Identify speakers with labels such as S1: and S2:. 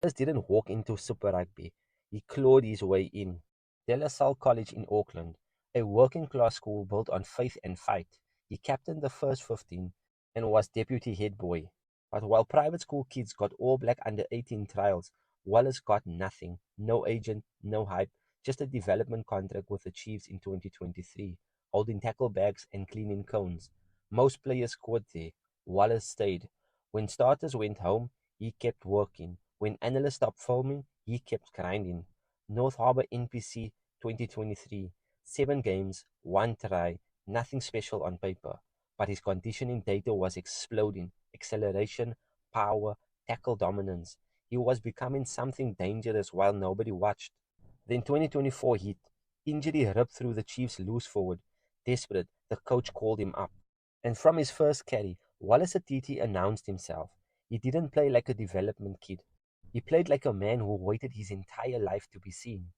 S1: Wallace didn't walk into Super Rugby. He clawed his way in. De La Salle College in Auckland, a working-class school built on faith and fight. He captained the first 15 and was deputy head boy. But while private school kids got All Black under-18 trials, Wallace got nothing. No agent, no hype, just a development contract with the Chiefs in 2023, holding tackle bags and cleaning cones. Most players quit there. Wallace stayed. When starters went home, he kept working. When analysts stopped filming, he kept grinding. North Harbour NPC 2023, 7 games, 1 try, nothing special on paper. But his conditioning data was exploding. Acceleration, power, tackle dominance. He was becoming something dangerous while nobody watched. Then 2024 hit. Injury ripped through the Chiefs' loose forward. Desperate, the coach called him up. And from his first carry, Wallace Atiti announced himself. He didn't play like a development kid. He played like a man who waited his entire life to be seen.